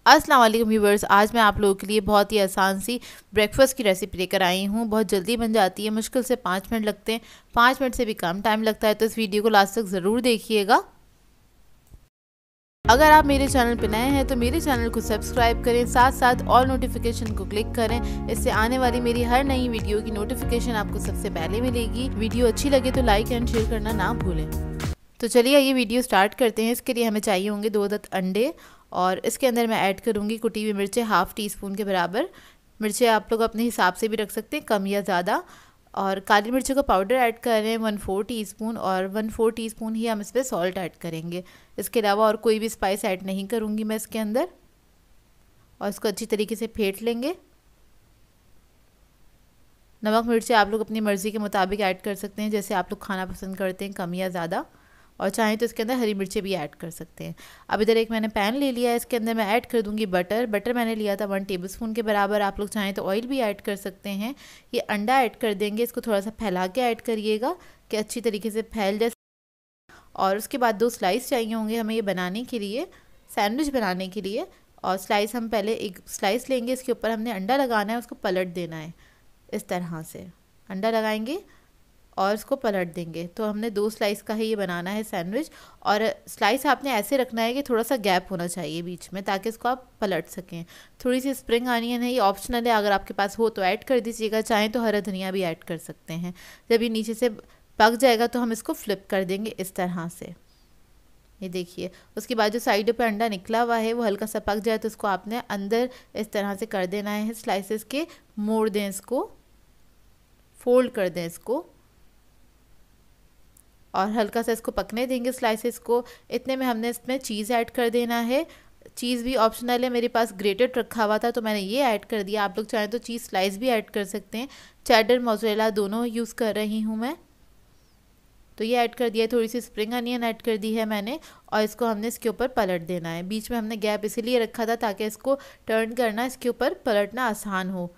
अस्सलाम वालेकुम व्यूवर्स, आज मैं आप लोगों के लिए बहुत ही आसान सी ब्रेकफास्ट की रेसिपी लेकर आई हूँ। बहुत जल्दी बन जाती है, मुश्किल से 5 मिनट लगते हैं, 5 मिनट से भी कम टाइम लगता है। तो इस वीडियो को लास्ट तक ज़रूर देखिएगा। अगर आप मेरे चैनल पर नए हैं तो मेरे चैनल को सब्सक्राइब करें, साथ साथ ऑल नोटिफिकेशन को क्लिक करें। इससे आने वाली मेरी हर नई वीडियो की नोटिफिकेशन आपको सबसे पहले मिलेगी। वीडियो अच्छी लगे तो लाइक एंड शेयर करना ना भूलें। तो चलिए ये वीडियो स्टार्ट करते हैं। इसके लिए हमें चाहिए होंगे 2 अदद अंडे और इसके अंदर मैं ऐड करूँगी कुटी हुई मिर्चें, हाफ़ टी स्पून के बराबर। मिर्चें आप लोग अपने हिसाब से भी रख सकते हैं, कम या ज़्यादा। और काली मिर्चों का पाउडर ऐड कर रहे हैं 1/4 टीस्पून, और 1/4 टीस्पून ही हम इस पर सॉल्ट ऐड करेंगे। इसके अलावा और कोई भी स्पाइस ऐड नहीं करूँगी मैं इसके अंदर। और इसको अच्छी तरीके से फेंट लेंगे। नमक मिर्चें आप लोग अपनी मर्ज़ी के मुताबिक ऐड कर सकते हैं, जैसे आप लोग खाना पसंद करते हैं, कम या ज़्यादा। और चाहें तो इसके अंदर हरी मिर्चें भी ऐड कर सकते हैं। अब इधर एक मैंने पैन ले लिया है, इसके अंदर मैं ऐड कर दूंगी बटर। बटर मैंने लिया था 1 टेबलस्पून के बराबर। आप लोग चाहें तो ऑयल भी ऐड कर सकते हैं। ये अंडा ऐड कर देंगे, इसको थोड़ा सा फैला के ऐड करिएगा कि अच्छी तरीके से फैल जाए। और उसके बाद 2 स्लाइस चाहिए होंगे हमें ये बनाने के लिए, सैंडविच बनाने के लिए। और स्लाइस हम पहले एक स्लाइस लेंगे, इसके ऊपर हमने अंडा लगाना है, उसको पलट देना है। इस तरह से अंडा लगाएंगे और इसको पलट देंगे। तो हमने 2 स्लाइस का ही ये बनाना है सैंडविच। और स्लाइस आपने ऐसे रखना है कि थोड़ा सा गैप होना चाहिए बीच में, ताकि इसको आप पलट सकें। थोड़ी सी स्प्रिंग अनियन है, ये ऑप्शनल है, अगर आपके पास हो तो ऐड कर दीजिएगा, चाहें तो हरा धनिया भी ऐड कर सकते हैं। जब ये नीचे से पक जाएगा तो हम इसको फ्लिप कर देंगे इस तरह से। ये देखिए, उसके बाद जो साइडों पे अंडा निकला हुआ है वो हल्का सा पक जाए तो इसको आपने अंदर इस तरह से कर देना है, स्लाइसेस के मोड़ दें, इसको फोल्ड कर दें इसको, और हल्का सा इसको पकने देंगे स्लाइसेस को। इतने में हमने इसमें चीज़ ऐड कर देना है। चीज़ भी ऑप्शनल है, मेरे पास ग्रेटेड रखा हुआ था तो मैंने ये ऐड कर दिया। आप लोग चाहें तो चीज़ स्लाइस भी ऐड कर सकते हैं। चेडर मोज़रेला दोनों यूज़ कर रही हूँ मैं। तो ये ऐड कर दिया। थोड़ी सी स्प्रिंग अनियन ऐड कर दी है मैंने, और इसको हमने इसके ऊपर पलट देना है। बीच में हमने गैप इसीलिए रखा था ताकि इसको टर्न करना, इसके ऊपर पलटना आसान हो।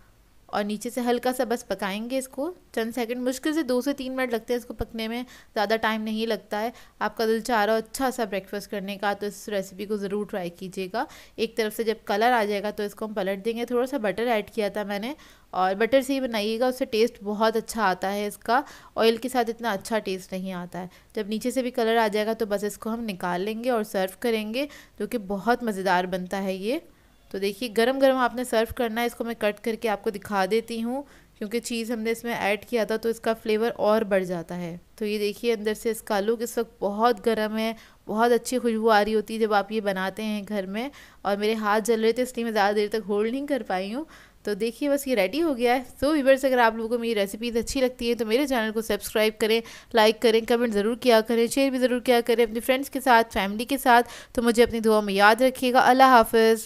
और नीचे से हल्का सा बस पकाएंगे इसको चंद सेकंड। मुश्किल से 2 से 3 मिनट लगते हैं इसको पकने में, ज़्यादा टाइम नहीं लगता है। आपका दिल चाह रहा हो अच्छा सा ब्रेकफास्ट करने का तो इस रेसिपी को ज़रूर ट्राई कीजिएगा। एक तरफ से जब कलर आ जाएगा तो इसको हम पलट देंगे। थोड़ा सा बटर ऐड किया था मैंने, और बटर से ही बनाइएगा, उससे टेस्ट बहुत अच्छा आता है इसका। ऑयल के साथ इतना अच्छा टेस्ट नहीं आता है। जब नीचे से भी कलर आ जाएगा तो बस इसको हम निकाल लेंगे और सर्व करेंगे, जो कि बहुत मज़ेदार बनता है ये। तो देखिए, गरम गरम आपने सर्व करना है। इसको मैं कट करके आपको दिखा देती हूँ, क्योंकि चीज़ हमने इसमें ऐड किया था तो इसका फ्लेवर और बढ़ जाता है। तो ये देखिए, अंदर से इसका लुक इस वक्त बहुत गर्म है, बहुत अच्छी खुशबू आ रही होती है जब आप ये बनाते हैं घर में। और मेरे हाथ जल रहे थे इसलिए मैं ज़्यादा देर तक होल्ड नहीं कर पाई हूँ। तो देखिए, बस ये रेडी हो गया है। सो व्यूअर्स, अगर आप लोगों को मेरी रेसिपीज़ अच्छी लगती है तो मेरे चैनल को सब्सक्राइब करें, लाइक करें, कमेंट ज़रूर किया करें, शेयर भी ज़रूर किया करें अपने फ्रेंड्स के साथ, फैमिली के साथ। तो मुझे अपनी दुआ में याद रखिएगा। अल्लाह हाफ़िज़।